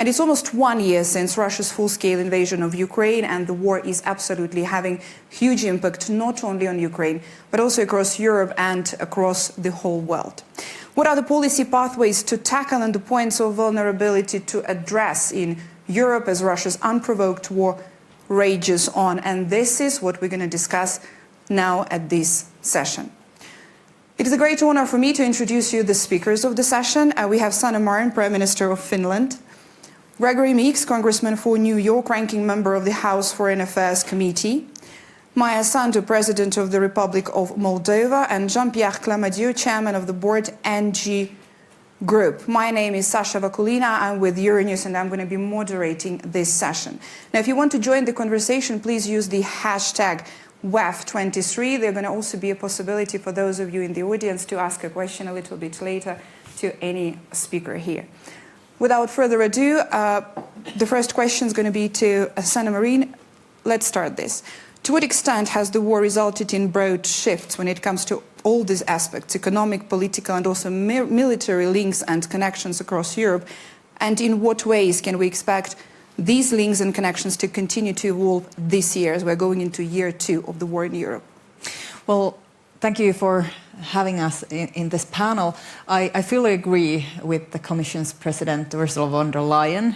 And it's almost 1 year since Russia's full-scale invasion of Ukraine, and the war is absolutely having huge impact not only on Ukraine, but also across Europe and across the whole world. What are the policy pathways to tackle and the points of vulnerability to address in Europe as Russia's unprovoked war rages on? And this is what we're going to discuss now at this session. It is a great honor for me to introduce you the speakers of the session. We have Sanna Marin, Prime Minister of Finland, Gregory Meeks, Congressman for New York, ranking member of the House Foreign Affairs Committee, Maia Sandu, President of the Republic of Moldova, and Jean-Pierre Clamadieu, Chairman of the Board ENGIE Group. My name is Sasha Vakulina. I'm with Euronews and I'm going to be moderating this session. Now, if you want to join the conversation, please use the hashtag WEF23. There's going to also be a possibility for those of you in the audience to ask a question a little bit later to any speaker here. Without further ado, the first question is going to be to Sanna Marin. Let's start this. To what extent has the war resulted in broad shifts when it comes to all these aspects, economic, political, and also military links and connections across Europe? And in what ways can we expect these links and connections to continue to evolve this year as we're going into year 2 of the war in Europe? Well, thank you for having us in this panel. I fully agree with the Commission's President Ursula von der Leyen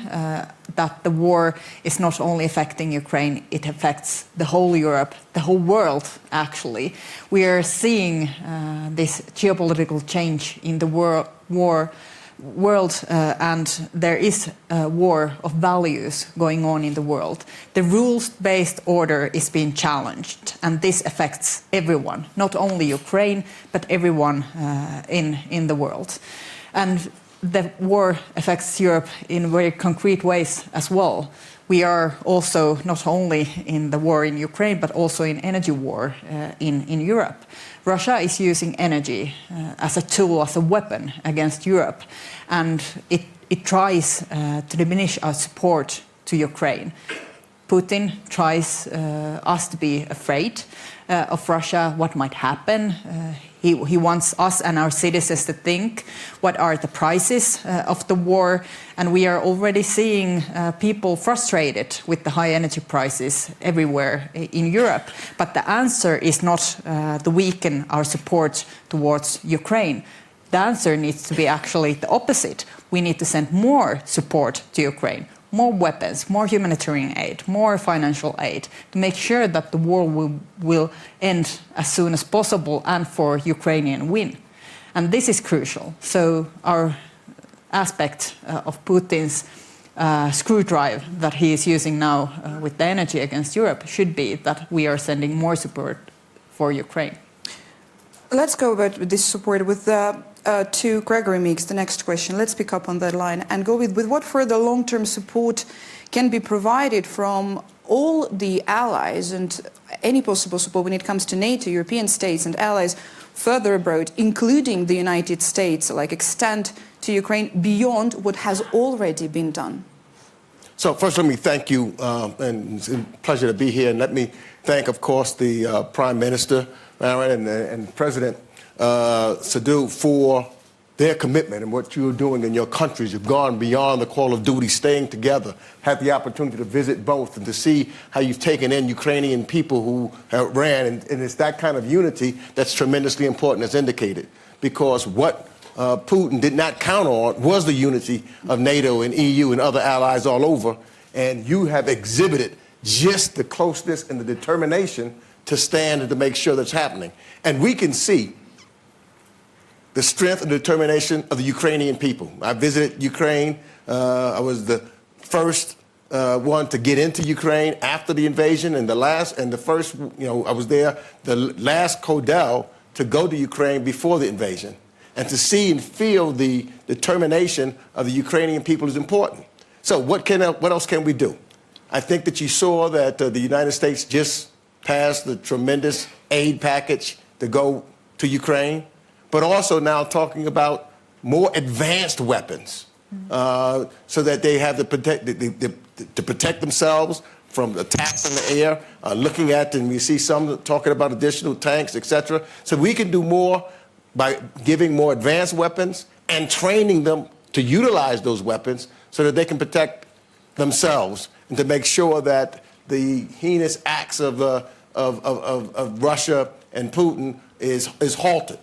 that the war is not only affecting Ukraine, it affects the whole Europe, the whole world actually. We are seeing this geopolitical change in the world and there is a war of values going on in the world. The rules-based order is being challenged and this affects everyone, not only Ukraine, but everyone in the world. And the war affects Europe in very concrete ways as well. We are also not only in the war in Ukraine, but also in energy war in Europe. Russia is using energy as a tool, as a weapon against Europe, and it tries to diminish our support to Ukraine. Putin tries us to be afraid of Russia, what might happen. He wants us and our citizens to think what are the prices of the war, and we are already seeing people frustrated with the high energy prices everywhere in Europe. But the answer is not to weaken our support towards Ukraine. The answer needs to be actually the opposite. We need to send more support to Ukraine, more weapons, more humanitarian aid, more financial aid, to make sure that the war will end as soon as possible and for Ukrainian win. And this is crucial. So our aspect of Putin's screwdrive that he is using now with the energy against Europe should be that we are sending more support for Ukraine. Let's go about this support with to Gregory Meeks, the next question. Let's pick up on that line and go with what further long-term support can be provided from all the allies and any possible support when it comes to NATO, European states and allies further abroad, including the United States, like extend to Ukraine beyond what has already been done? So first let me thank you, and it's a pleasure to be here, and let me thank, of course, the Prime Minister and President Sadu for their commitment and what you're doing in your countries. You've gone beyond the call of duty, staying together, had the opportunity to visit both and to see how you've taken in Ukrainian people who ran. And it's that kind of unity that's tremendously important, as indicated, because what Putin did not count on was the unity of NATO and EU and other allies all over. And you have exhibited just the closeness and the determination to stand and to make sure that's happening. And we can see the strength and determination of the Ukrainian people. I visited Ukraine. I was the first one to get into Ukraine after the invasion, and the first, I was there, the last Codel to go to Ukraine before the invasion. And to see and feel the determination of the Ukrainian people is important. So what else can we do? I think that you saw that the United States just passed the tremendous aid package to go to Ukraine, but also now talking about more advanced weapons so that they have to protect themselves from attacks in the air, looking at, and we see some talking about additional tanks, etc. So we can do more by giving more advanced weapons and training them to utilize those weapons so that they can protect themselves and to make sure that the heinous acts of Russia and Putin is halted.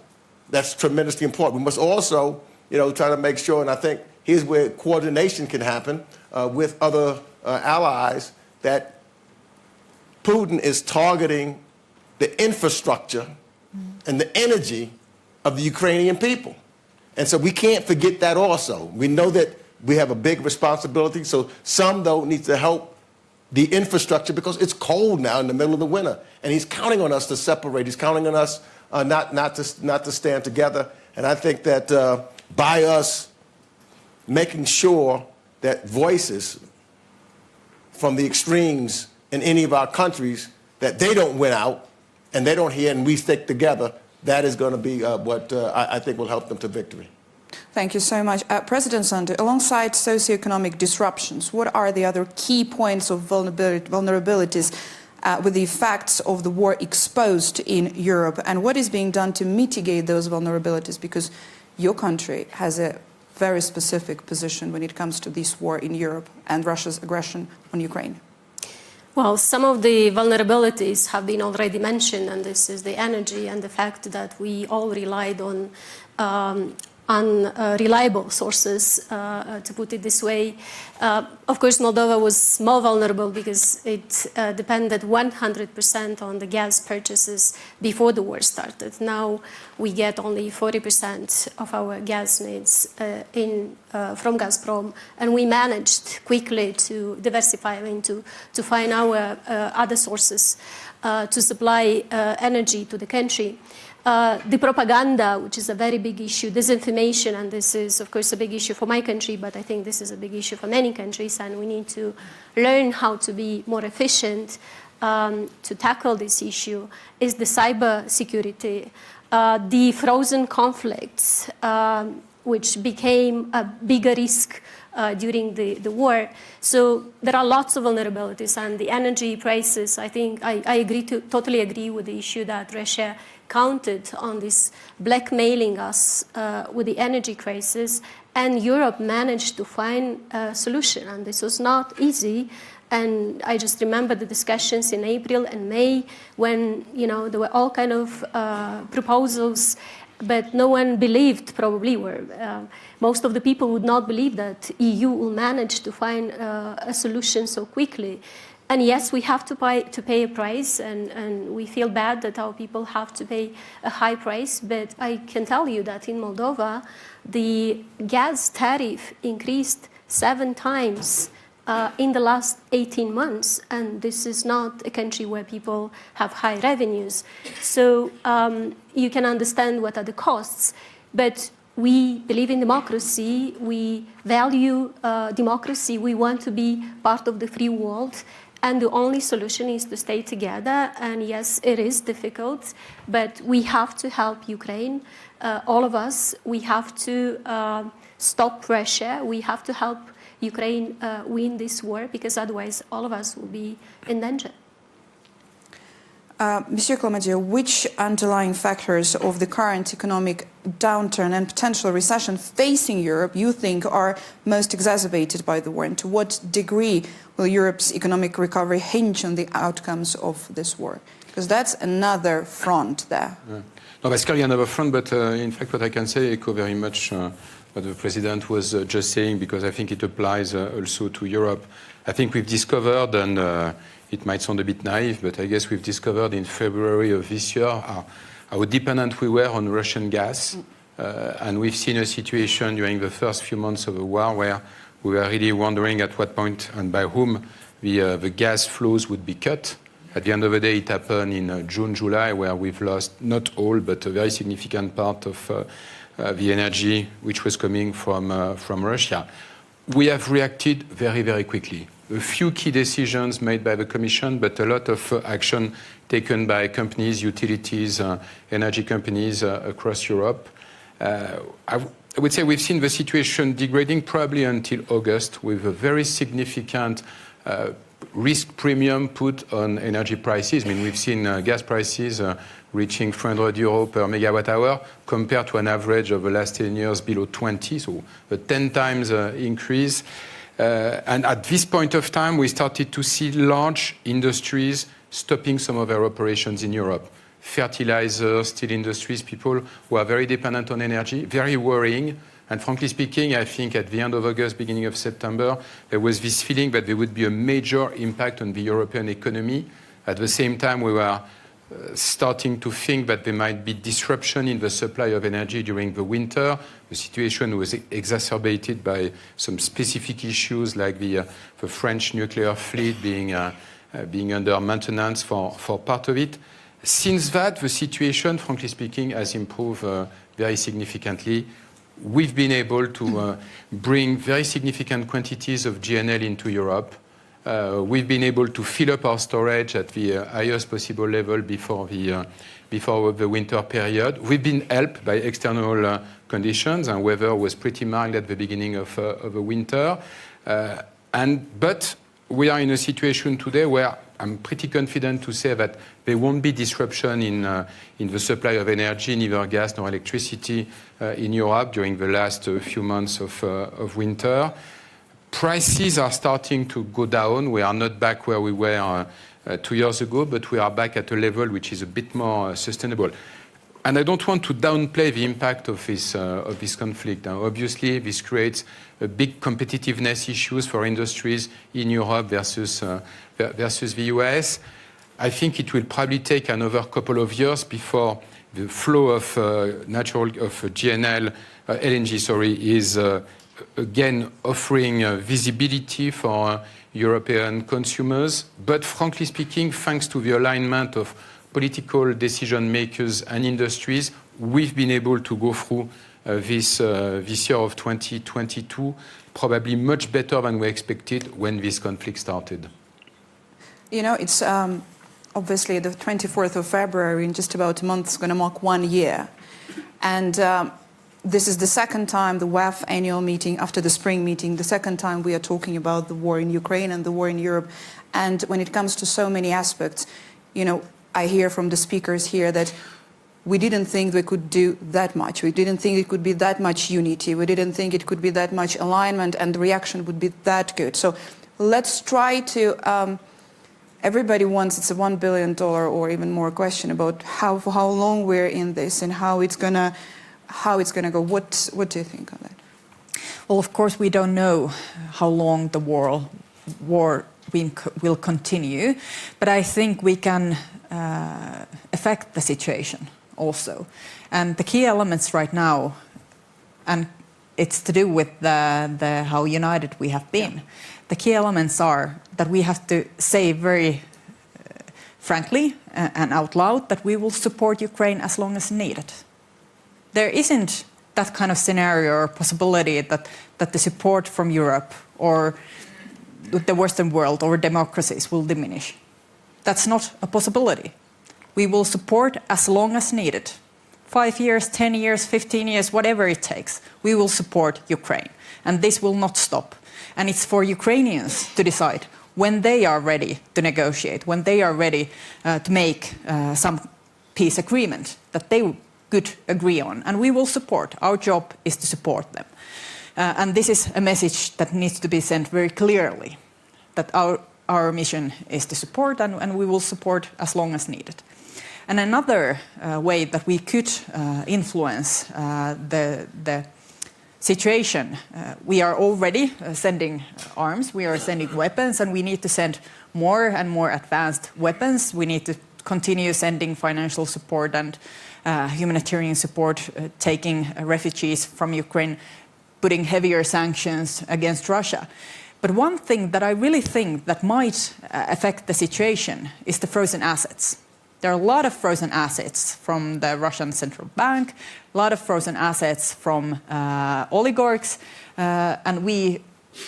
That's tremendously important. We must also, try to make sure, and I think here's where coordination can happen with other allies, that Putin is targeting the infrastructure and the energy of the Ukrainian people. And so we can't forget that also. We know that we have a big responsibility, so some, though, need to help the infrastructure because it's cold now in the middle of the winter. And he's counting on us to separate. He's counting on us not to stand together. And I think that by us making sure that voices from the extremes in any of our countries, that they don't win out and they don't hear and we stick together, that is going to be what I think will help them to victory. Thank you so much. President Sandu, alongside socioeconomic disruptions, what are the other key points of vulnerabilities with the effects of the war exposed in Europe, and what is being done to mitigate those vulnerabilities? Because your country has a very specific position when it comes to this war in Europe and Russia's aggression on Ukraine. Well, some of the vulnerabilities have been already mentioned, and this is the energy and the fact that we all relied on unreliable sources, to put it this way. Of course, Moldova was more vulnerable because it depended 100% on the gas purchases before the war started. Now we get only 40% of our gas needs from Gazprom, and we managed quickly to diversify into to find our other sources to supply energy to the country. The propaganda, which is a very big issue, disinformation, and this is, of course, a big issue for my country, but I think this is a big issue for many countries, and we need to learn how to be more efficient to tackle this issue, is the cyber security, the frozen conflicts, which became a bigger risk during the war. So there are lots of vulnerabilities, and the energy prices, I think, I totally agree with the issue that Russia counted on this blackmailing us with the energy crisis, and Europe managed to find a solution, and this was not easy. And I just remember the discussions in April and May when, there were all kind of proposals, but no one believed, probably, most of the people would not believe that EU will manage to find a solution so quickly. And yes, we have to pay a price, and we feel bad that our people have to pay a high price. But I can tell you that in Moldova, the gas tariff increased 7 times in the last 18 months. And this is not a country where people have high revenues. So you can understand what are the costs. But we believe in democracy. We value democracy. We want to be part of the free world. And the only solution is to stay together. And yes, it is difficult, but we have to help Ukraine, all of us. We have to stop Russia. We have to help Ukraine win this war, because otherwise all of us will be in danger. Monsieur Clamadieu, which underlying factors of the current economic downturn and potential recession facing Europe you think are most exacerbated by the war, and to what degree will Europe's economic recovery hinge on the outcomes of this war? Because that's another front there. No, that's clearly another front, but in fact what I can say echo very much what the President was just saying, because I think it applies also to Europe. I think we've discovered, and it might sound a bit naive, but I guess we've discovered in February of this year how dependent we were on Russian gas. And we've seen a situation during the first few months of the war where we were really wondering at what point and by whom the gas flows would be cut. At the end of the day, it happened in June, July, where we've lost not all, but a very significant part of the energy which was coming from Russia. We have reacted very, very quickly. A few key decisions made by the Commission, but a lot of action taken by companies, utilities, energy companies across Europe. I would say we've seen the situation degrading probably until August, with a very significant risk premium put on energy prices. I mean, we've seen gas prices reaching 300 euro per megawatt hour compared to an average of the last 10 years below 20, so a 10 times increase. And at this point of time, we started to see large industries stopping some of their operations in Europe. Fertilizers, steel industries, people who are very dependent on energy, very worrying. And frankly speaking, I think at the end of August, beginning of September, there was this feeling that there would be a major impact on the European economy. At the same time, we were starting to think that there might be disruption in the supply of energy during the winter. The situation was exacerbated by some specific issues like the French nuclear fleet being under maintenance for part of it. Since that, the situation, frankly speaking, has improved very significantly. We've been able to bring very significant quantities of GNL into Europe. We've been able to fill up our storage at the highest possible level before the winter period. We've been helped by external conditions, and weather was pretty mild at the beginning of the winter. But we are in a situation today where I'm pretty confident to say that there won't be disruption in the supply of energy, neither gas nor electricity in Europe during the last few months of winter. Prices are starting to go down. We are not back where we were 2 years ago, but we are back at a level which is a bit more sustainable. And I don't want to downplay the impact of this conflict. Now, obviously, this creates a big competitiveness issues for industries in Europe versus the US. I think it will probably take another couple of years before the flow of GNL, LNG, is again offering visibility for European consumers. But frankly speaking, thanks to the alignment of political decision makers and industries, we've been able to go through this year of 2022 probably much better than we expected when this conflict started. You know, it's obviously the 24th of February, in just about a month, is going to mark 1 year. And this is the second time, the WEF annual meeting, after the spring meeting, the second time we are talking about the war in Ukraine and the war in Europe. And when it comes to so many aspects, you know, I hear from the speakers here that we didn't think we could do that much. We didn't think it could be that much unity. We didn't think it could be that much alignment and the reaction would be that good. So let's try to, everybody wants, it's a $1 billion or even more question about how long we're in this and how it's gonna go. What do you think of that? Well, of course, we don't know how long the war will continue, but I think we can affect the situation also. And the key elements right now, and it's to do with the how united we have been. Yeah. The key elements are that we have to say very frankly and out loud that we will support Ukraine as long as needed. There isn't that kind of scenario or possibility that the support from Europe or the Western world or democracies will diminish. That's not a possibility. We will support as long as needed. 5 years, 10 years, 15 years, whatever it takes, we will support Ukraine. And this will not stop. And it's for Ukrainians to decide when they are ready to negotiate, when they are ready to make some peace agreement that they could agree on. And we will support. Our job is to support them. And this is a message that needs to be sent very clearly, that our mission is to support, and we will support as long as needed. And another way that we could influence the situation, we are already sending arms, we are sending weapons, and we need to send more and more advanced weapons. We need to continue sending financial support and humanitarian support, taking refugees from Ukraine, putting heavier sanctions against Russia. But one thing that I really think that might affect the situation is the frozen assets. There are a lot of frozen assets from the Russian central bank, a lot of frozen assets from oligarchs, and we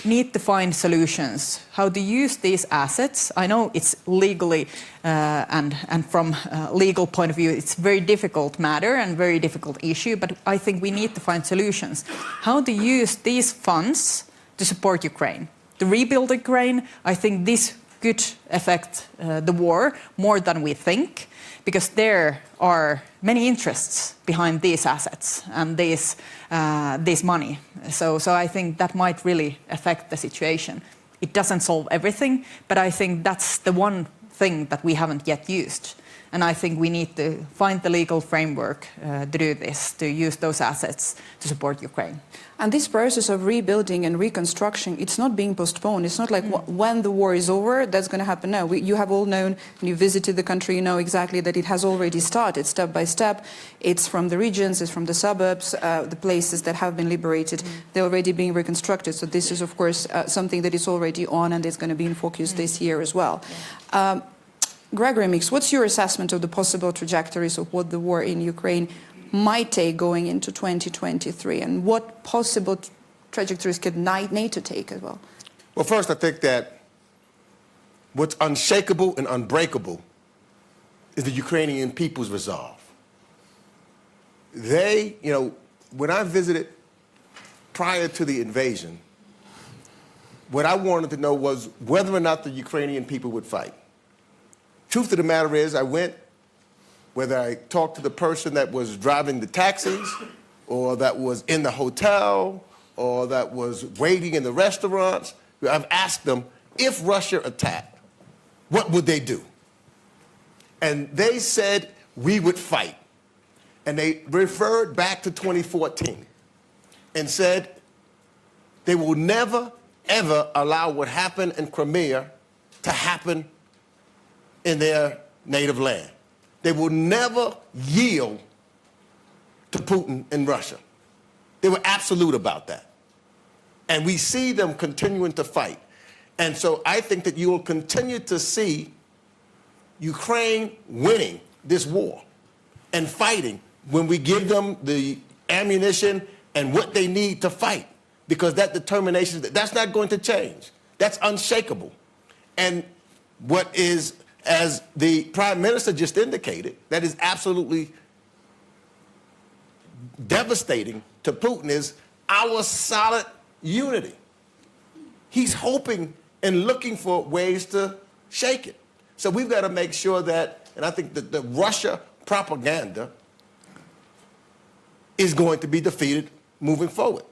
need to find solutions how to use these assets. I know it's legally and from a legal point of view, it's a very difficult matter and very difficult issue, but I think we need to find solutions. How to use these funds to support Ukraine, to rebuild Ukraine. I think this could affect the war more than we think, because there are many interests behind these assets and this money. So I think that might really affect the situation. It doesn't solve everything, but I think that's the one thing that we haven't yet used. And I think we need to find the legal framework to do this, to use those assets to support Ukraine. And this process of rebuilding and reconstruction, it's not being postponed. It's not like when the war is over, that's going to happen. No, you have all known, when you visited the country, you know exactly that it has already started step by step. It's from the regions, it's from the suburbs, the places that have been liberated. They're already being reconstructed. So this is, of course, something that is already on and is going to be in focus this year as well. Gregory Meeks, what's your assessment of the possible trajectories of what the war in Ukraine might take going into 2023, and what possible trajectories could NATO take as well? Well, first, I think that what's unshakable and unbreakable is the Ukrainian people's resolve. They, when I visited prior to the invasion, what I wanted to know was whether or not the Ukrainian people would fight. Truth of the matter is, I went, whether I talked to the person that was driving the taxis, or that was in the hotel, or that was waiting in the restaurants, I've asked them, if Russia attacked, what would they do? And they said, we would fight. And they referred back to 2014 and said, they will never, ever allow what happened in Crimea to happen in their native land. They will never yield to Putin in Russia. They were absolute about that. And we see them continuing to fight. And so I think that you will continue to see Ukraine winning this war and fighting when we give them the ammunition and what they need to fight, because that determination, that's not going to change. That's unshakable. And what is, as the Prime Minister just indicated, that is absolutely devastating to Putin is our solid unity. He's hoping and looking for ways to shake it. So we've got to make sure that, and I think that the Russia propaganda is going to be defeated moving forward.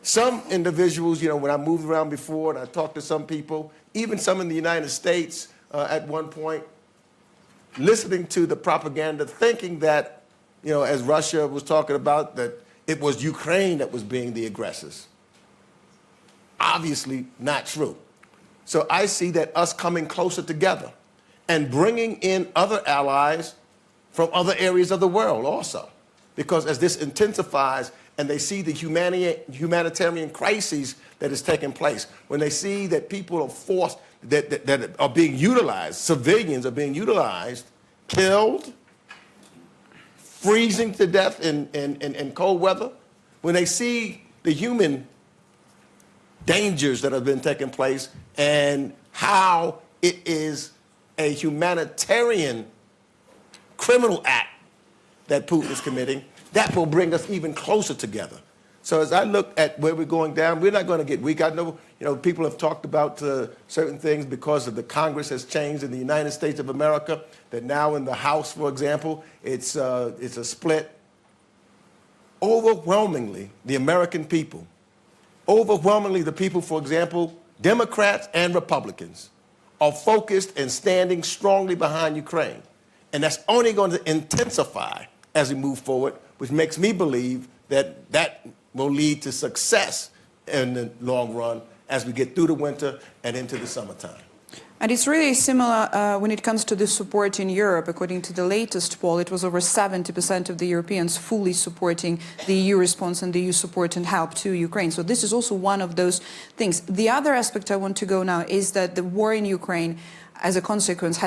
Some individuals, when I moved around before and I talked to some people, even some in the United States at one point, listening to the propaganda, thinking that, as Russia was talking about, that it was Ukraine that was being the aggressors. Obviously not true. So I see that us coming closer together and bringing in other allies from other areas of the world also. Because as this intensifies and they see the humanitarian crises that is taking place, when they see that people are forced, that are being utilized, civilians are being utilized, killed, freezing to death in cold weather, when they see the human dangers that have been taking place and how it is a humanitarian criminal act that Putin is committing, that will bring us even closer together. So as I look at where we're going down, we're not going to get weak. I know, people have talked about certain things because of the Congress has changed in the United States of America, that now in the House, for example, it's a split. Overwhelmingly, the American people, overwhelmingly the people, for example, Democrats and Republicans, are focused and standing strongly behind Ukraine. And that's only going to intensify as we move forward, which makes me believe that that will lead to success in the long run as we get through the winter and into the summertime. And it's really similar when it comes to the support in Europe. According to the latest poll, it was over 70% of the Europeans fully supporting the EU response and the EU support and help to Ukraine. So this is also one of those things. The other aspect I want to go now is that the war in Ukraine, as a consequence,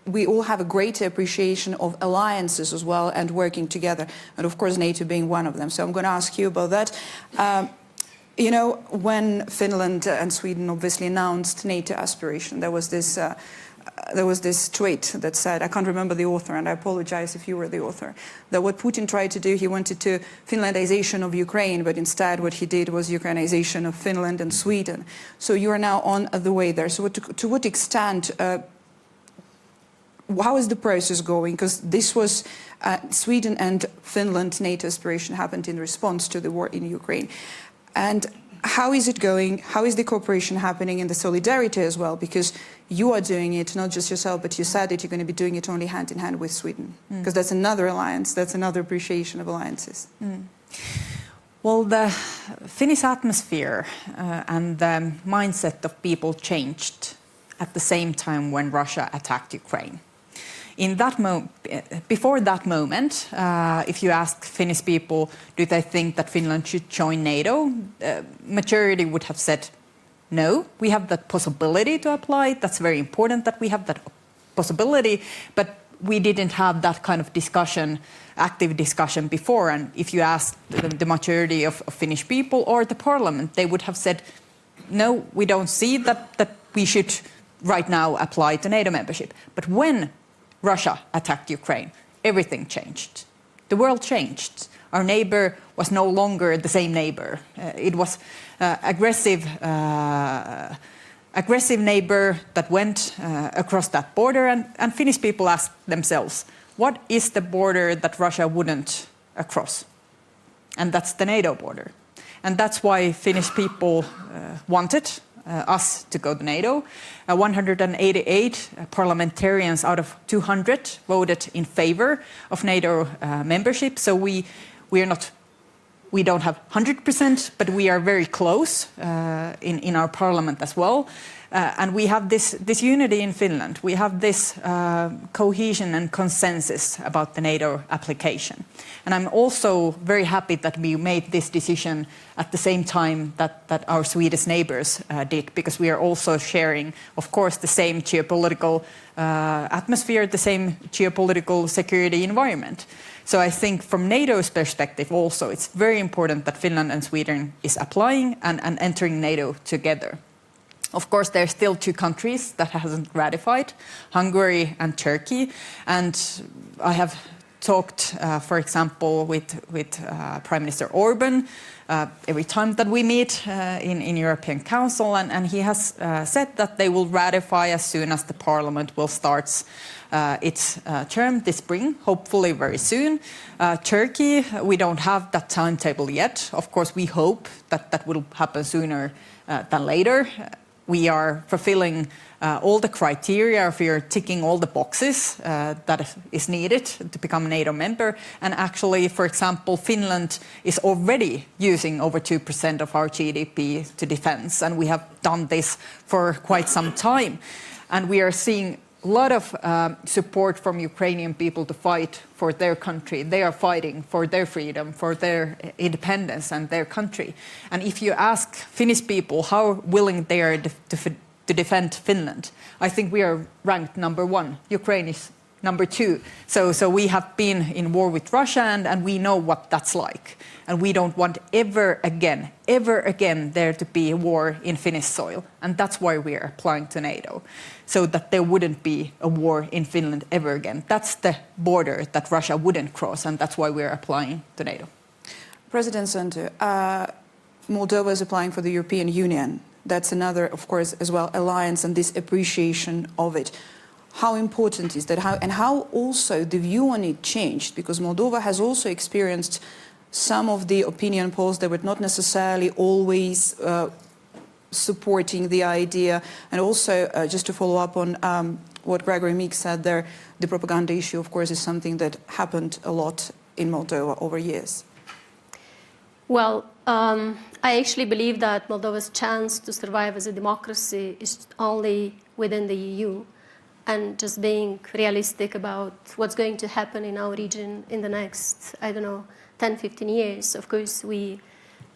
we all have a greater appreciation of alliances as well and working together, and of course NATO being one of them. So I'm going to ask you about that. When Finland and Sweden obviously announced NATO aspiration, there was this there was this tweet that said, I can't remember the author, and I apologize if you were the author, that what Putin tried to do, he wanted to Finlandization of Ukraine, but instead what he did was Ukrainization of Finland and Sweden. So you are now on the way there. So to what extent, how is the process going? Because this was Sweden and Finland NATO aspiration happened in response to the war in Ukraine. And how is it going? How is the cooperation happening and the solidarity as well? Because you are doing it, not just yourself, but you said that you're going to be doing it only hand in hand with Sweden. Because that's another alliance, that's another appreciation of alliances. Well, the Finnish atmosphere and the mindset of people changed at the same time when Russia attacked Ukraine. In that before that moment, if you ask Finnish people, do they think that Finland should join NATO, majority would have said, no, we have that possibility to apply. That's very important that we have that possibility, but we didn't have that kind of discussion, active discussion before. And if you ask the majority of Finnish people or the parliament, they would have said, no, we don't see that we should right now apply to NATO membership. But when Russia attacked Ukraine, everything changed. The world changed. Our neighbor was no longer the same neighbor. It was aggressive neighbor that went across that border, and Finnish people asked themselves, what is the border that Russia wouldn't cross? And that's the NATO border. And that's why Finnish people wanted us to go to NATO. 188 parliamentarians out of 200 voted in favor of NATO membership. So we don't have 100%, but we are very close in our parliament as well. And we have this unity in Finland. We have this cohesion and consensus about the NATO application. And I'm also very happy that we made this decision at the same time that our Swedish neighbors did, because we are also sharing, of course, the same geopolitical atmosphere, the same geopolitical security environment. So I think from NATO's perspective also, it's very important that Finland and Sweden is applying and entering NATO together. Of course, there are still two countries that hasn't ratified, Hungary and Turkey. And I have talked, for example, with Prime Minister Orban every time that we meet in European Council, and he has said that they will ratify as soon as the Parliament will start its term this spring, hopefully very soon. Turkey, we don't have that timetable yet. Of course, we hope that will happen sooner than later. We are fulfilling all the criteria, we are ticking all the boxes that is needed to become a NATO member. And actually, for example, Finland is already using over 2% of our GDP to defense, and we have done this for quite some time. And we are seeing a lot of support from Ukrainian people to fight for their country. They are fighting for their freedom, for their independence and their country. And if you ask Finnish people how willing they are to defend Finland, I think we are ranked number 1. Ukraine is number 2. So we have been in war with Russia, and we know what that's like. And we don't want ever again there to be a war in Finnish soil. And that's why we are applying to NATO, so that there wouldn't be a war in Finland ever again. That's the border that Russia wouldn't cross, and that's why we're applying to NATO. President Sandu, Moldova is applying for the European Union. That's another, of course, as well, alliance and this appreciation of it. How important is that? How also the view on it changed? Because Moldova has also experienced some of the opinion polls that were not necessarily always supporting the idea. And also, just to follow up on what Gregory Meek said there, the propaganda issue, of course, is something that happened a lot in Moldova over years. Well, I actually believe that Moldova's chance to survive as a democracy is only within the EU. And just being realistic about what's going to happen in our region in the next, 10, 15 years. Of course, we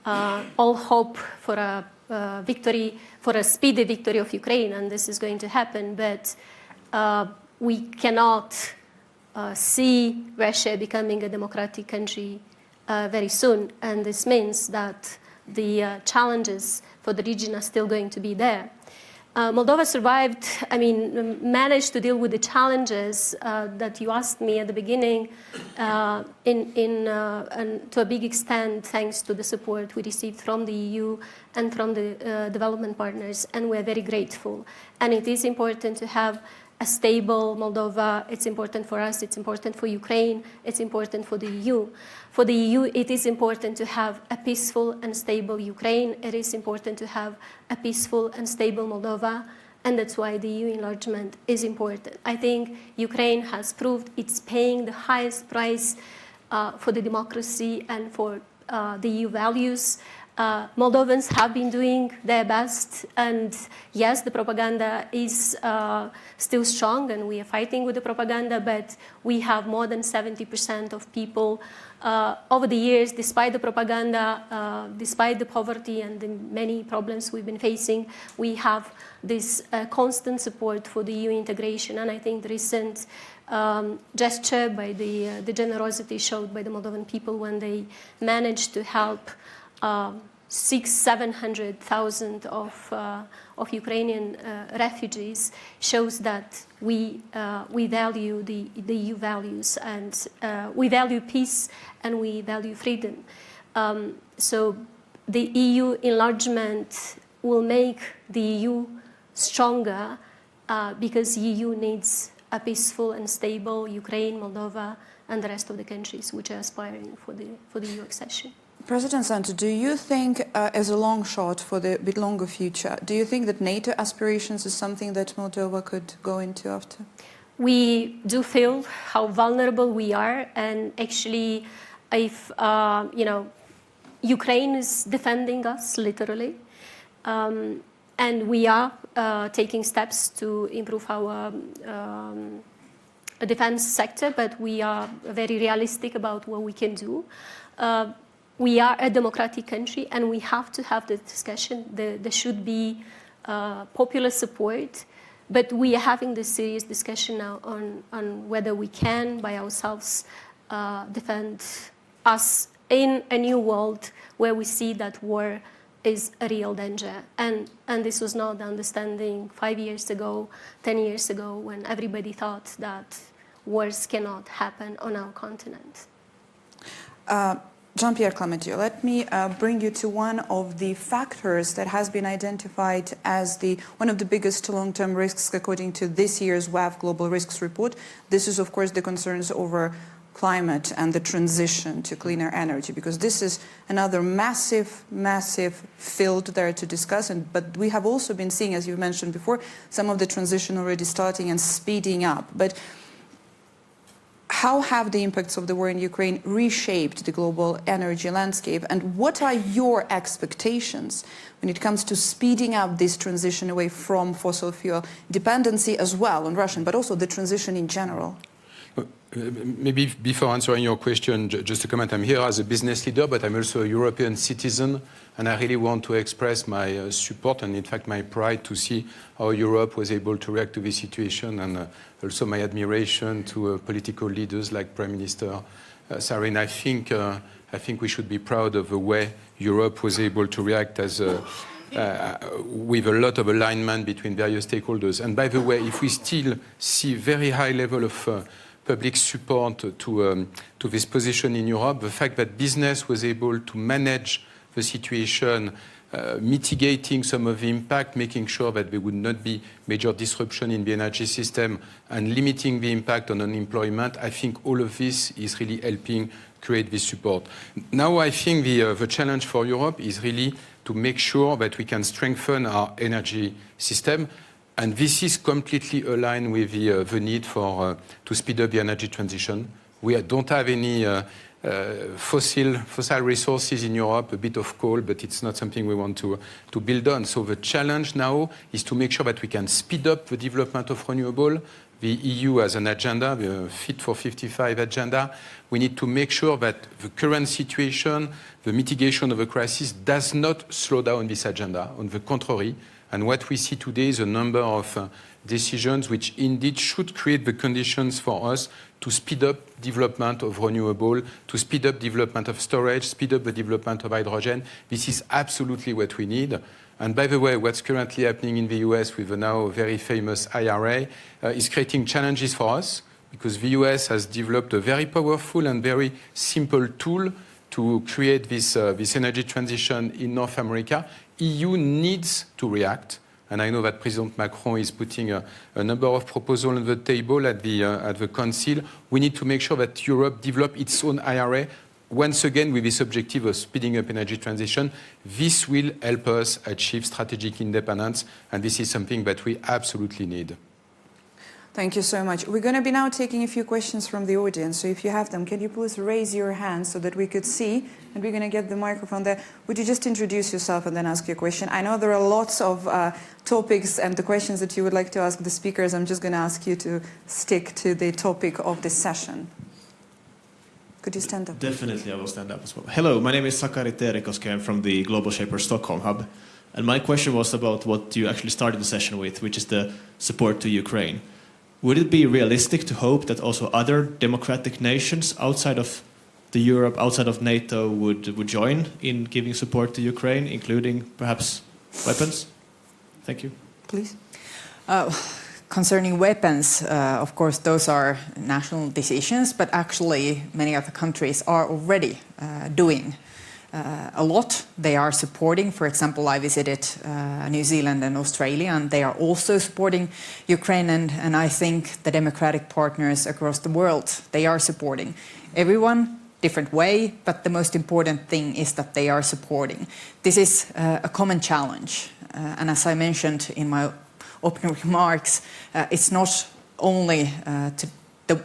all hope for a victory, for a speedy victory of Ukraine, and this is going to happen. But we cannot see Russia becoming a democratic country very soon. And this means that the challenges for the region are still going to be there. Moldova survived, managed to deal with the challenges that you asked me at the beginning and to a big extent thanks to the support we received from the EU and from the development partners, and we're very grateful. And it is important to have a stable Moldova. It's important for us, it's important for Ukraine, it's important for the EU. For the EU, it is important to have a peaceful and stable Ukraine. It is important to have a peaceful and stable Moldova, and that's why the EU enlargement is important. I think Ukraine has proved it's paying the highest price for the democracy and for the EU values. Moldovans have been doing their best, and yes, the propaganda is still strong, and we are fighting with the propaganda, but we have more than 70% of people over the years, despite the propaganda, despite the poverty and the many problems we've been facing, we have this constant support for the EU integration, and I think the recent gesture by the generosity showed by the Moldovan people when they managed to help 700,000 of Ukrainian refugees shows that we value the EU values, and we value peace and we value freedom. So the EU enlargement will make the EU stronger because the EU needs a peaceful and stable Ukraine, Moldova, and the rest of the countries which are aspiring for the EU accession. President Sanna, do you think, as a long shot for the bit longer future, do you think that NATO aspirations is something that Moldova could go into after? We do feel how vulnerable we are, and actually, if Ukraine is defending us literally, and we are taking steps to improve our defense sector, but we are very realistic about what we can do. We are a democratic country, and we have to have the discussion. There should be popular support, but we are having this serious discussion now on whether we can, by ourselves, defend us in a new world where we see that war is a real danger. And this was not the understanding 5 years ago, 10 years ago, when everybody thought that wars cannot happen on our continent. Jean-Pierre Clamadieu, let me bring you to one of the factors that has been identified as one of the biggest long-term risks according to this year's WAF Global Risks Report. This is, of course, the concerns over climate and the transition to cleaner energy, because this is another massive, massive field there to discuss. But we have also been seeing, as you mentioned before, some of the transition already starting and speeding up. But how have the impacts of the war in Ukraine reshaped the global energy landscape, and what are your expectations when it comes to speeding up this transition away from fossil fuel dependency as well on Russian, but also the transition in general? Maybe before answering your question, just a comment. I'm here as a business leader, but I'm also a European citizen, and I really want to express my support and, in fact, my pride to see how Europe was able to react to this situation, and also my admiration to political leaders like Prime Minister Sanna Marin. I think we should be proud of the way Europe was able to react with a lot of alignment between various stakeholders. And by the way, if we still see very high level of public support to this position in Europe, the fact that business was able to manage the situation, mitigating some of the impact, making sure that there would not be major disruption in the energy system, and limiting the impact on unemployment, I think all of this is really helping create this support. Now I think the challenge for Europe is really to make sure that we can strengthen our energy system. And this is completely aligned with the need to speed up the energy transition. We don't have any fossil resources in Europe, a bit of coal, but it's not something we want to build on. So the challenge now is to make sure that we can speed up the development of renewable. The EU has an agenda, the Fit for 55 agenda. We need to make sure that the current situation, the mitigation of the crisis, does not slow down this agenda. On the contrary, and what we see today is a number of decisions which indeed should create the conditions for us to speed up development of renewable, to speed up development of storage, speed up the development of hydrogen. This is absolutely what we need. And by the way, what's currently happening in the US with the now very famous IRA is creating challenges for us, because the US has developed a very powerful and very simple tool to create this energy transition in North America. EU needs to react. And I know that President Macron is putting a number of proposals on the table at the Council. We need to make sure that Europe develops its own IRA, once again with this objective of speeding up energy transition. This will help us achieve strategic independence, and this is something that we absolutely need. Thank you so much. We're going to be now taking a few questions from the audience. So if you have them, can you please raise your hand so that we could see? And we're going to get the microphone there. Would you just introduce yourself and then ask your question? I know there are lots of topics and the questions that you would like to ask the speakers. I'm just going to ask you to stick to the topic of this session. Could you stand up? Definitely, I will stand up as well. Hello, my name is Sakari Terikoski. I'm from the Global Shaper Stockholm Hub. And my question was about what you actually started the session with, which is the support to Ukraine. Would it be realistic to hope that also other democratic nations outside of Europe, outside of NATO, would join in giving support to Ukraine, including perhaps weapons? Thank you. Please. Concerning weapons, of course, those are national decisions, but actually many other countries are already doing a lot. They are supporting, for example, I visited New Zealand and Australia, and they are also supporting Ukraine, and I think the democratic partners across the world, they are supporting everyone, different way, but the most important thing is that they are supporting. This is a common challenge, and as I mentioned in my opening remarks, it's not only the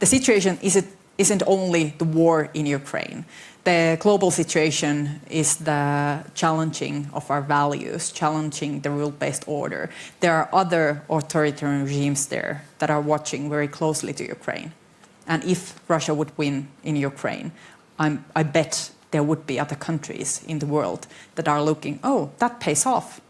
situation isn't only the war in Ukraine. The global situation is the challenging of our values, challenging the rule-based order. There are other authoritarian regimes there that are watching very closely to Ukraine. And if Russia would win in Ukraine, I bet there would be other countries in the world that are looking, oh, that pays off.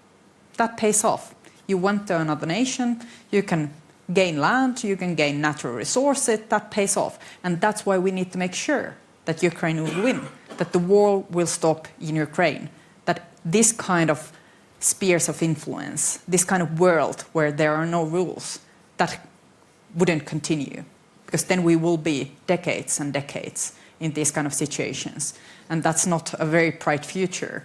That pays off. You went to another nation, you can gain land, you can gain natural resources, that pays off. And that's why we need to make sure that Ukraine will win, that the war will stop in Ukraine, that this kind of spheres of influence, this kind of world where there are no rules, that wouldn't continue, because then we will be decades and decades in these kind of situations. And that's not a very bright future.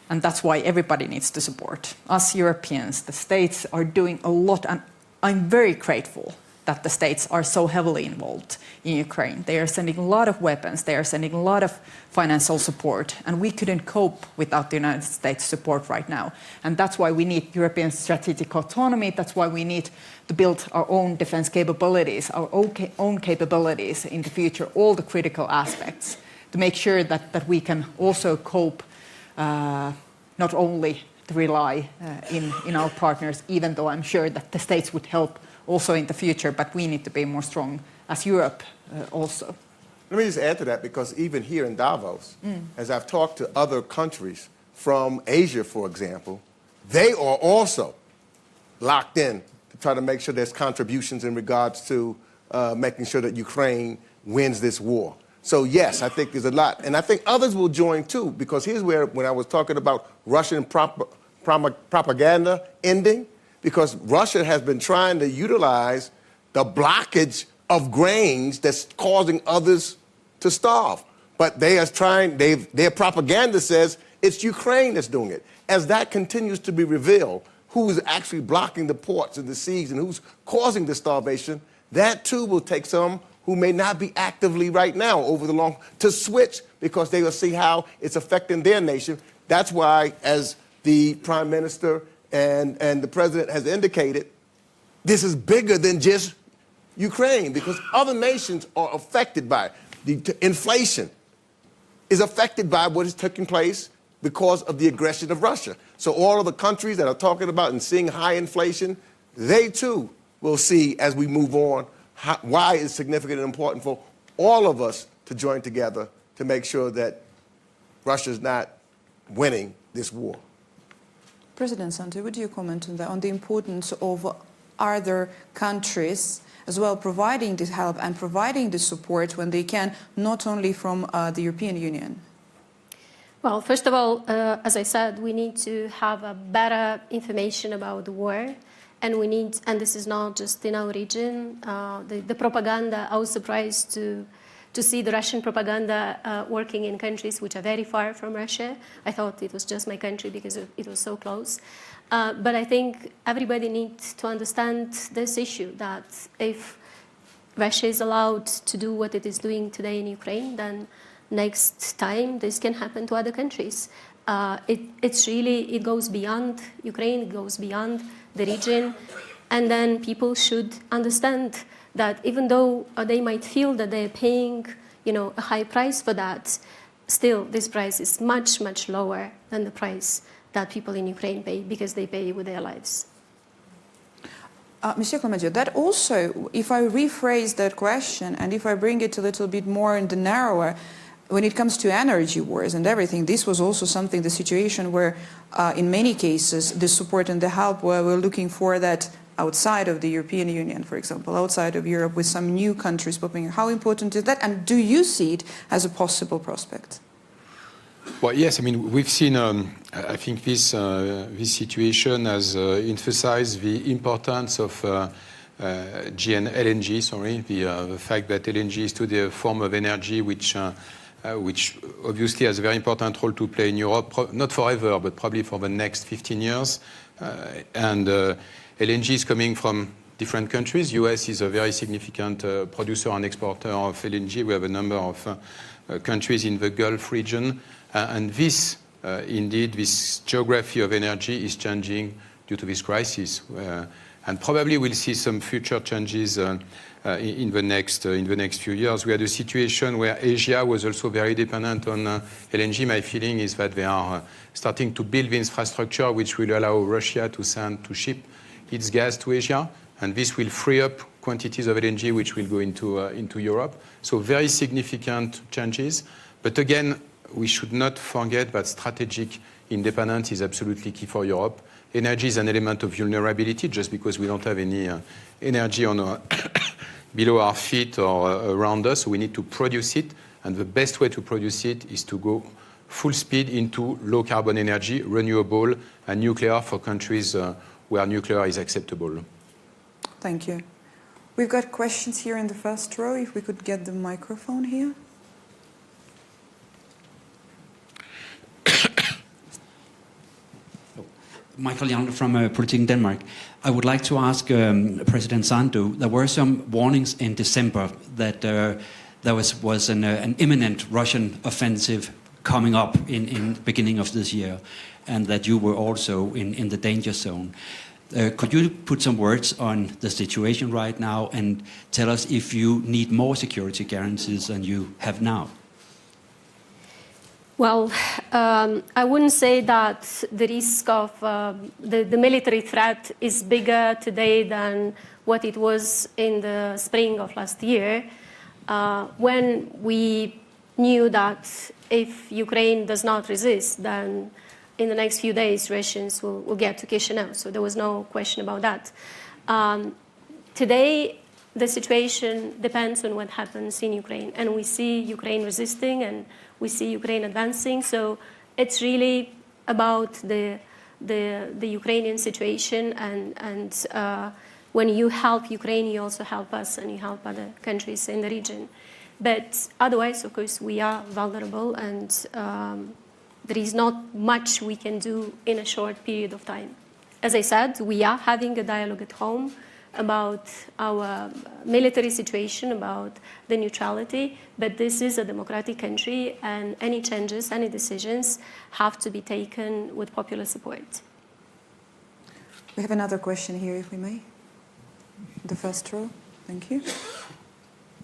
And that's why everybody needs to support. Us Europeans, the states are doing a lot, and I'm very grateful that the states are so heavily involved in Ukraine. They are sending a lot of weapons, they are sending a lot of financial support, and we couldn't cope without the United States support right now. And that's why we need European strategic autonomy, that's why we need to build our own defense capabilities, our own capabilities in the future, all the critical aspects, to make sure that we can also cope, not only to rely in our partners, even though I'm sure that the states would help also in the future, but we need to be more strong as Europe also. Let me just add to that, because even here in Davos, as I've talked to other countries from Asia, for example, they are also locked in to try to make sure there's contributions in regards to making sure that Ukraine wins this war. So yes, I think there's a lot. And I think others will join too, because here's where, when I was talking about Russian propaganda ending, because Russia has been trying to utilize the blockage of grains that's causing others to starve. But they are trying, their propaganda says it's Ukraine that's doing it. As that continues to be revealed, who's actually blocking the ports and the seas and who's causing the starvation, that too will take some who may not be actively right now over the long to switch, because they will see how it's affecting their nation. That's why, as the Prime Minister and the President has indicated, this is bigger than just Ukraine, because other nations are affected by it. The inflation is affected by what is taking place because of the aggression of Russia. So all of the countries that are talking about and seeing high inflation, they too will see as we move on why it's significant and important for all of us to join together to make sure that Russia's not winning this war. President Sanna, would you comment on that, on the importance of other countries as well providing this help and providing the support when they can, not only from the European Union? Well, first of all, as I said, we need to have a better information about the war. And we need, and this is not just in our region, the propaganda. I was surprised to see the Russian propaganda working in countries which are very far from Russia. I thought it was just my country because it was so close. But I think everybody needs to understand this issue, that if Russia is allowed to do what it is doing today in Ukraine, then next time this can happen to other countries. It goes beyond Ukraine, it goes beyond the region, and then people should understand that even though they might feel that they're paying, a high price for that, still this price is much, much lower than the price that people in Ukraine pay, because they pay with their lives. Monsieur Clamadieu, that also, if I rephrase that question and if I bring it a little bit more in the narrower, when it comes to energy wars and everything, this was also something, the situation where in many cases the support and the help where we're looking for that outside of the European Union, for example, outside of Europe, with some new countries popping in. How important is that, and do you see it as a possible prospect? Well, yes, I mean, we've seen, I think this situation has emphasized the importance of LNG, the fact that LNG is today a form of energy which obviously has a very important role to play in Europe, not forever, but probably for the next 15 years. And LNG is coming from different countries. US is a very significant producer and exporter of LNG. We have a number of countries in the Gulf region. And this, indeed, this geography of energy is changing due to this crisis. And probably we'll see some future changes in the next few years. We had a situation where Asia was also very dependent on LNG. My feeling is that they are starting to build the infrastructure which will allow Russia to ship its gas to Asia, and this will free up quantities of LNG which will go into Europe. So very significant changes. But again, we should not forget that strategic independence is absolutely key for Europe. Energy is an element of vulnerability. Just because we don't have any energy on below our feet or around us, we need to produce it, and the best way to produce it is to go full speed into low carbon energy, renewable, and nuclear for countries where nuclear is acceptable. Thank you. We've got questions here in the first row. If we could get the microphone here. Michael Jander from Politics Denmark. I would like to ask President Sandu, there were some warnings in December that there was an imminent Russian offensive coming up in beginning of this year, and that you were also in the danger zone. Could you put some words on the situation right now and tell us if you need more security guarantees than you have now? Well, I wouldn't say that the risk of the military threat is bigger today than what it was in the spring of last year, when we knew that if Ukraine does not resist, then in the next few days Russians will get to Chisinau. So there was no question about that. Today, the situation depends on what happens in Ukraine, and we see Ukraine resisting and we see Ukraine advancing. So it's really about the Ukrainian situation, and when you help Ukraine, you also help us and you help other countries in the region. But otherwise, of course, we are vulnerable, and there is not much we can do in a short period of time. As I said, we are having a dialogue at home about our military situation, about the neutrality, but this is a democratic country, and any changes, any decisions have to be taken with popular support. We have another question here, if we may. The first row. Thank you.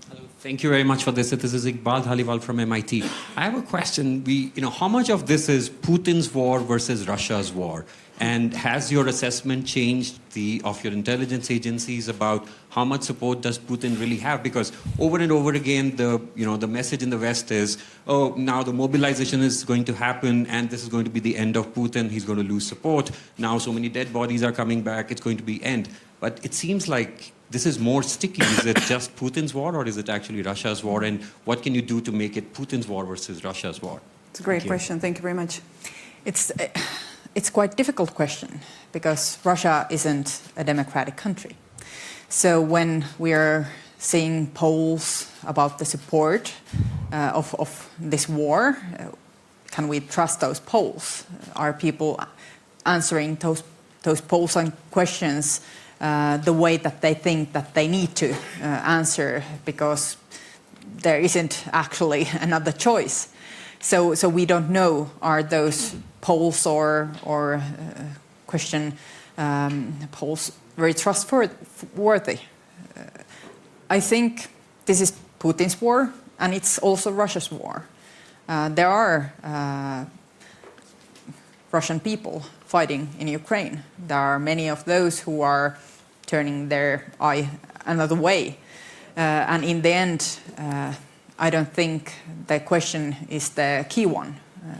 Hello. Thank you very much for this. This is Iqbal Dhaliwal from MIT. I have a question. How much of this is Putin's war versus Russia's war? And has your assessment changed of your intelligence agencies about how much support does Putin really have? Because over and over again, the message in the West is, oh, now the mobilization is going to happen, and this is going to be the end of Putin. He's going to lose support. Now so many dead bodies are coming back. It's going to be end. But it seems like this is more sticky. Is it just Putin's war, or is it actually Russia's war? And what can you do to make it Putin's war versus Russia's war? It's a great question. Thank you very much. It's quite a difficult question because Russia isn't a democratic country. So when we are seeing polls about the support of this war, can we trust those polls? Are people answering those polls and questions the way that they think that they need to answer because there isn't actually another choice? So we don't know, are those polls or question polls very trustworthy? I think this is Putin's war and it's also Russia's war. There are Russian people fighting in Ukraine. There are many of those who are turning their eye another way. And in the end, I don't think the question is the key one.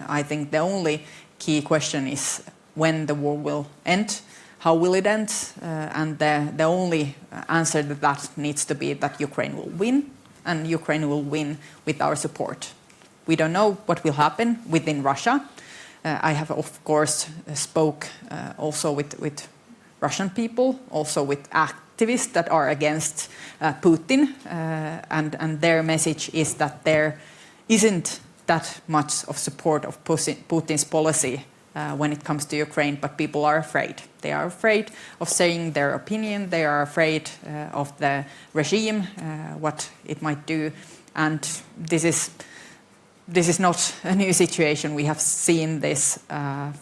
I think the only key question is when the war will end, how will it end, and the only answer that needs to be that Ukraine will win, and Ukraine will win with our support. We don't know what will happen within Russia. I have, of course, spoke also with Russian people, also with activists that are against Putin, and their message is that there isn't that much of support of Putin's policy when it comes to Ukraine, but people are afraid. They are afraid of saying their opinion. They are afraid of the regime, what it might do, and this is not a new situation. We have seen this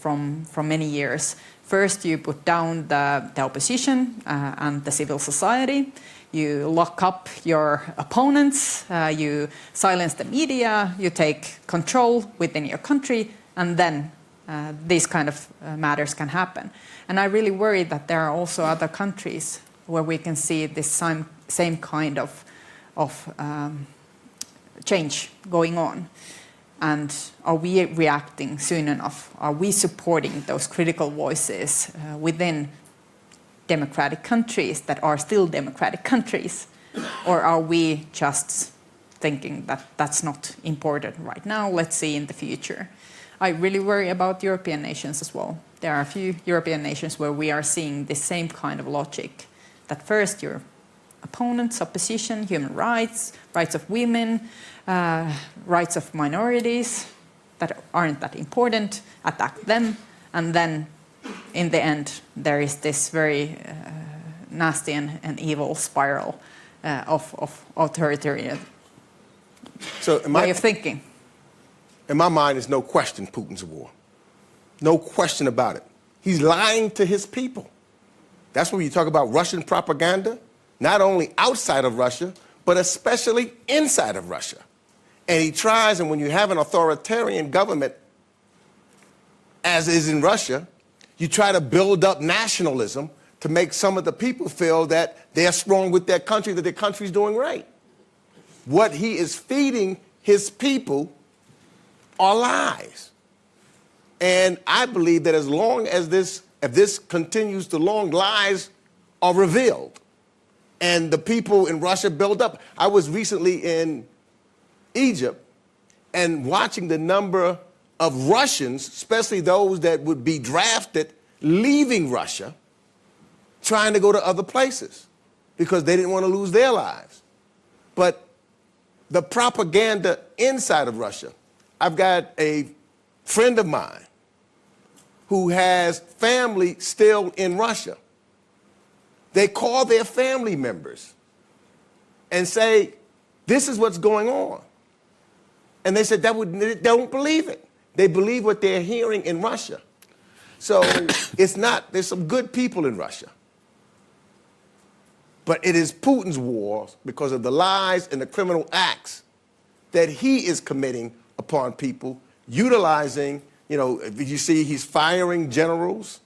from many years. First, you put down the opposition and the civil society. You lock up your opponents. You silence the media. You take control within your country, and then these kind of matters can happen. And I really worry that there are also other countries where we can see this same kind of change going on. And are we reacting soon enough? Are we supporting those critical voices within democratic countries that are still democratic countries? Or are we just thinking that that's not important right now, let's see in the future? I really worry about European nations as well. There are a few European nations where we are seeing the same kind of logic, that first your opponents, opposition, human rights, rights of women, rights of minorities that aren't that important, attack them, and then in the end there is this very nasty and evil spiral of authoritarian way of thinking. In my mind, there's no question Putin's war. No question about it. He's lying to his people. That's when you talk about Russian propaganda, not only outside of Russia, but especially inside of Russia. And he tries, and when you have an authoritarian government, as is in Russia, you try to build up nationalism to make some of the people feel that they're strong with their country, that their country's doing right. What he is feeding his people are lies. And I believe that as long as if this continues to long, lies are revealed. And the people in Russia build up. I was recently in Egypt and watching the number of Russians, especially those that would be drafted, leaving Russia, trying to go to other places because they didn't want to lose their lives. But the propaganda inside of Russia, I've got a friend of mine who has family still in Russia. They call their family members and say, this is what's going on. And they said they don't believe it. They believe what they're hearing in Russia. So it's not, there's some good people in Russia. But it is Putin's war because of the lies and the criminal acts that he is committing upon people, utilizing, you see he's firing generals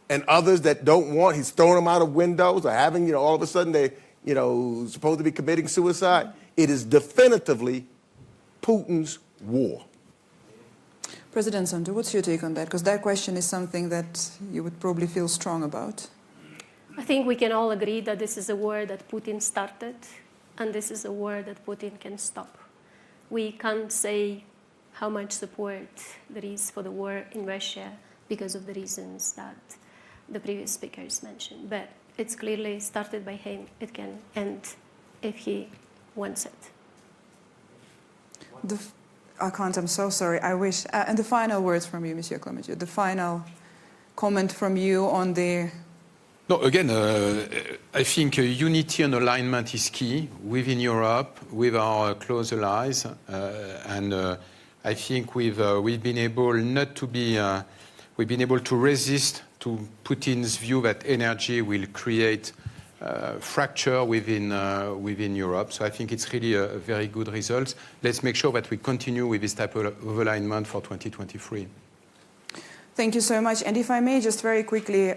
and others that don't want, he's throwing them out of windows or having, all of a sudden they, supposed to be committing suicide. It is definitively Putin's war. President Sandu, what's your take on that? Because that question is something that you would probably feel strong about. I think we can all agree that this is a war that Putin started, and this is a war that Putin can stop. We can't say how much support there is for the war in Russia because of the reasons that the previous speakers mentioned. But it's clearly started by him. It can end if he wants it. I can't, I'm so sorry, I wish. And the final words from you, Monsieur Clamadieu, the final comment from you on the... No, again, I think unity and alignment is key within Europe, with our close allies, and I think we've been able not to be, we've been able to resist to Putin's view that energy will create fracture within Europe. So I think it's really a very good result. Let's make sure that we continue with this type of alignment for 2023. Thank you so much. And if I may, just very quickly,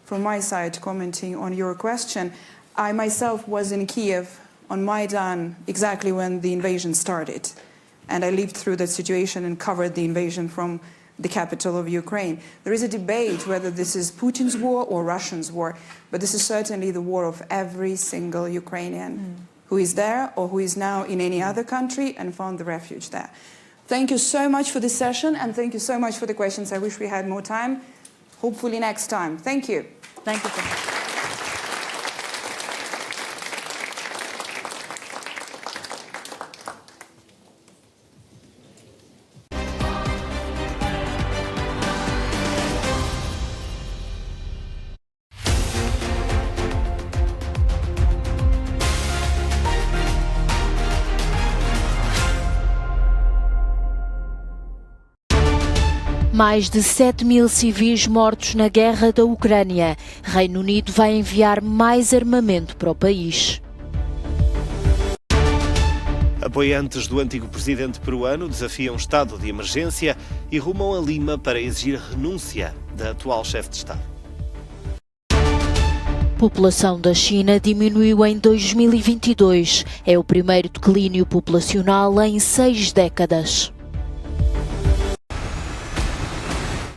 from my side, commenting on your question, I myself was in Kiev on Maidan exactly when the invasion started. And I lived through that situation and covered the invasion from the capital of Ukraine. There is a debate whether this is Putin's war or Russia's war, but this is certainly the war of every single Ukrainian who is there or who is now in any other country and found the refuge there. Thank you so much for this session, and thank you so much for the questions. I wish we had more time. Hopefully next time. Thank you. Thank you so much. Mais de 7.000 civis mortos na guerra da Ucrânia. Reino Unido vai enviar mais armamento para o país. Apoiantes do antigo presidente peruano desafiam estado de emergência e rumam a Lima para exigir renúncia da atual chefe de Estado. População da China diminuiu em 2022. É o primeiro declínio populacional em 6 décadas.